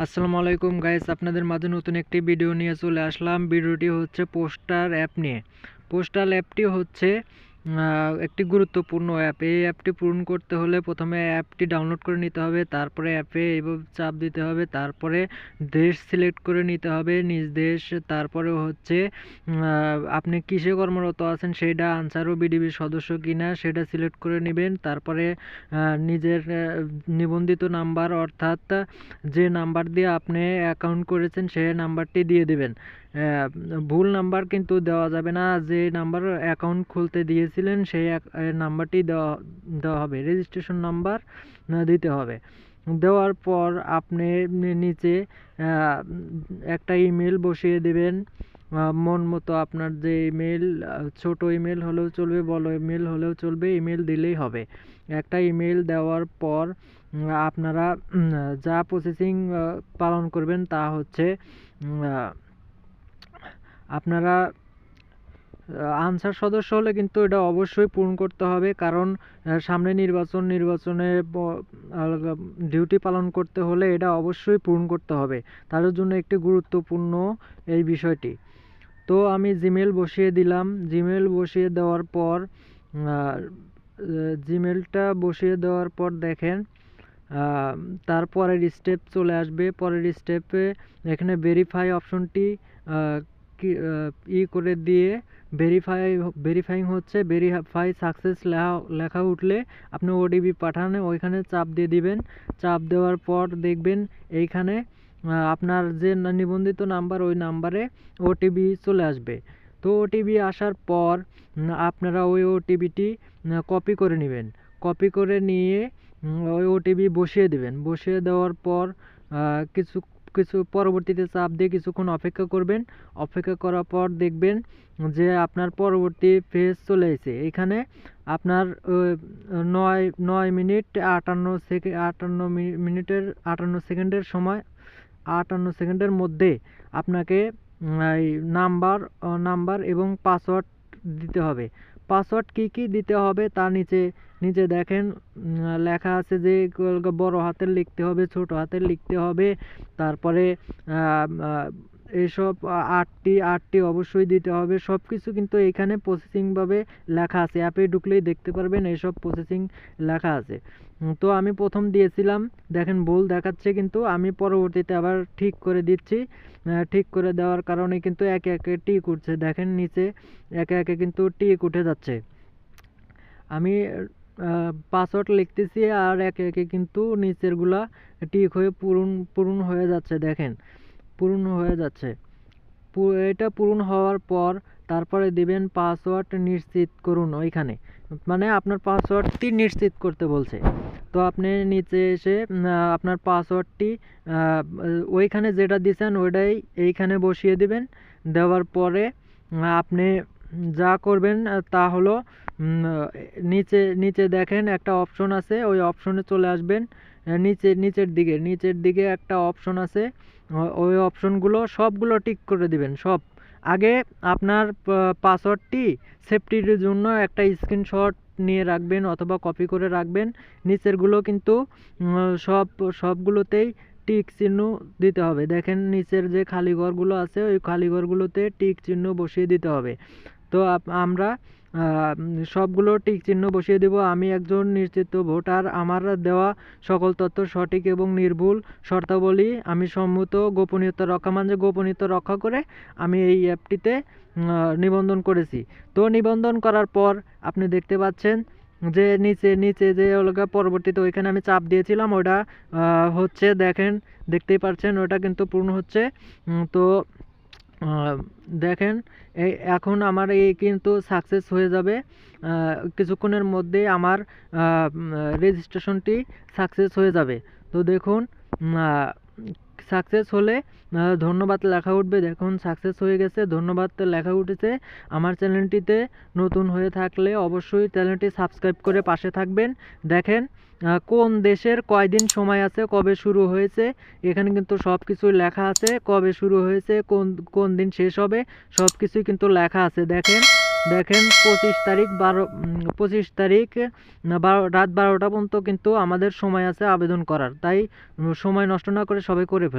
আসসালামু আলাইকুম গাইস, আপনাদের মাঝে নতুন একটি ভিডিও নিয়ে চলে আসলাম। ভিডিওটি হচ্ছে পোস্টার অ্যাপ নিয়ে। পোস্টাল অ্যাপটি হচ্ছে একটি গুরুত্বপূর্ণ অ্যাপ। এই অ্যাপটি পূরণ করতে হলে প্রথমে অ্যাপটি ডাউনলোড করে নিতে হবে, তারপরে অ্যাপে এইভাবে চাপ দিতে হবে, তারপরে দেশ সিলেক্ট করে নিতে হবে, নিজ দেশ। তারপরে হচ্ছে আপনি কিসে কর্মরত আছেন সেটা আনসার ও বিডিবির সদস্য কিনা সেটা সিলেক্ট করে নেবেন। তারপরে নিজের নিবন্ধিত নাম্বার, অর্থাৎ যে নাম্বার দিয়ে আপনি অ্যাকাউন্ট করেছেন সেই নাম্বারটি দিয়ে দেবেন। ভুল নাম্বার কিন্তু দেওয়া যাবে না। যে নাম্বার অ্যাকাউন্ট খুলতে দিয়েছিলেন সেই নাম্বারটি দেওয়া হবে। রেজিস্ট্রেশন নাম্বার দিতে হবে। দেওয়ার পর আপনি নিচে একটা ইমেল বসিয়ে দেবেন। মন মতো আপনার যে ইমেল, ছোট ইমেল হলেও চলবে, বড় ইমেল হলেও চলবে, ইমেল দিলেই হবে। একটা ইমেল দেওয়ার পর আপনারা যা প্রসেসিং পালন করবেন তা হচ্ছে আপনারা আনসার সদস্য হলে কিন্তু এটা অবশ্যই পূরণ করতে হবে, কারণ সামনে নির্বাচনে ডিউটি পালন করতে হলে এটা অবশ্যই পূরণ করতে হবে। তার জন্য একটি গুরুত্বপূর্ণ এই বিষয়টি। তো আমি জিমেল বসিয়ে দিলাম। জিমেল বসিয়ে দেওয়ার পর জিমেলটা বসিয়ে দেওয়ার পর দেখেন তারপরের স্টেপ চলে আসবে। পরের স্টেপে এখানে ভেরিফাই অপশনটি করে দিয়ে ভেরিফাইং হচ্ছে, ভেরিফাই সাকসেস লেখা উঠলে আপনি ওটিপি পাঠান, ওইখানে চাপ দিয়ে দিবেন। চাপ দেওয়ার পর দেখবেন এইখানে আপনার যে নিবন্ধিত নাম্বার ওই নাম্বারে ওটিপি চলে আসবে। তো ওটিপি আসার পর আপনারা ওই ওটিপিটি কপি করে নেবেন। কপি করে নিয়ে ওই ওটিপি বসিয়ে দেবেন। বসিয়ে দেওয়ার পর কিছু কিছু পরবর্তীতে চাপ দিয়ে কিছুক্ষণ অপেক্ষা করবেন। অপেক্ষা করার পর দেখবেন যে আপনার পরবর্তী ফেজ চলে এসেছে। এখানে আপনার 9 মিনিট 58 সেকেন্ডের সময়, 58 সেকেন্ডের মধ্যে আপনাকে এই নাম্বার এবং পাসওয়ার্ড দিতে হবে। পাসওয়ার্ড কি দিতে হবে তা নিচে দেখেন লেখা আছে যে বড় হাতের লিখতে হবে, ছোট হাতের লিখতে হবে। তারপরে এইসব আটটি অবশ্যই দিতে হবে। সব কিছু কিন্তু এইখানে প্রসেসিংভাবে লেখা আছে। অ্যাপে ঢুকলেই দেখতে পারবেন এইসব প্রসেসিং লেখা আছে। তো আমি প্রথম দিয়েছিলাম, দেখেন ভুল দেখাচ্ছে, কিন্তু আমি পরবর্তীতে আবার ঠিক করে দিচ্ছি। ঠিক করে দেওয়ার কারণে কিন্তু একে একে টিক উঠছে। দেখেন নিচে একে একে কিন্তু টিক উঠে যাচ্ছে। আমি পাসওয়ার্ড লিখতেছি আর একে একে কিন্তু নিচেরগুলা টিক হয়ে পূরণ হয়ে যাচ্ছে। দেখেন পূরণ হয়ে যাচ্ছে। এটা পূরণ হওয়ার পর তারপরে দিবেন পাসওয়ার্ড নিশ্চিত করুন। ওইখানে মানে আপনার পাসওয়ার্ডটি নিশ্চিত করতে বলছে। তো আপনি নিচে এসে আপনার পাসওয়ার্ডটি ওইখানে যেটা দিয়েছেন ওইটাই এইখানে বসিয়ে দিবেন। দেওয়ার পরে আপনি যা করবেন তা হলো নিচে দেখেন একটা অপশন আছে, ওই অপশনে চলে আসবেন। নিচের দিকে একটা অপশন আছে, ওই অপশনগুলো সবগুলো টিক করে দিবেন। সব আগে আপনার পাসওয়ার্ডটি সেফটির জন্য একটা স্ক্রিনশট নিয়ে রাখবেন অথবা কপি করে রাখবেন। নিচেরগুলো কিন্তু সবগুলোতেই টিক চিহ্ন দিতে হবে। দেখেন নিচের যে খালি ঘরগুলো আছে ওই খালি ঘরগুলোতে টিক চিহ্ন বসিয়ে দিতে হবে। তো আমরা সবগুলো টিক চিহ্ন বসিয়ে দেব। আমি একজন নিশ্চিত ভোটার। আমার দেওয়া সকল তথ্য সঠিক এবং নির্ভুল। শর্তাবলী আমি সম্মত। গোপনীয়তা রক্ষা মানে গোপনীয়তা রক্ষা করে আমি এই অ্যাপটিতে নিবন্ধন করেছি। তো নিবন্ধন করার পর আপনি দেখতে পাচ্ছেন যে নিচে যে পরবর্তীতে ওইখানে আমি চাপ দিয়েছিলাম ওটা হচ্ছে, দেখতেই পাচ্ছেন ওটা কিন্তু পূর্ণ হচ্ছে। তো দেখেন এখন আমার এই কিন্তু সাকসেস হয়ে যাবে। কিছুক্ষণের মধ্যেই আমার রেজিস্ট্রেশনটি সাকসেস হয়ে যাবে। তো দেখুন সাকসেস হলে ধন্যবাদ লেখা উঠবে। দেখুন সাকসেস হয়ে গেছে, ধন্যবাদ লেখা উঠেছে। আমার চ্যানেলটিতে নতুন হয়ে থাকলে অবশ্যই চ্যানেলটি সাবস্ক্রাইব করে পাশে থাকবেন। দেখেন কোন দেশের কয়দিন সময় আছে, কবে শুরু হয়েছে, এখানে কিন্তু সব কিছুই লেখা আছে। কবে শুরু হয়েছে, কোন দিন শেষ হবে, সব কিছুই কিন্তু লেখা আছে। দেখেন 25 তারিখ রাত 12টা পর্যন্ত কিন্তু আমাদের সময় আছে আবেদন করার। তাই সময় নষ্ট না করে সবাই করে ফেলুন।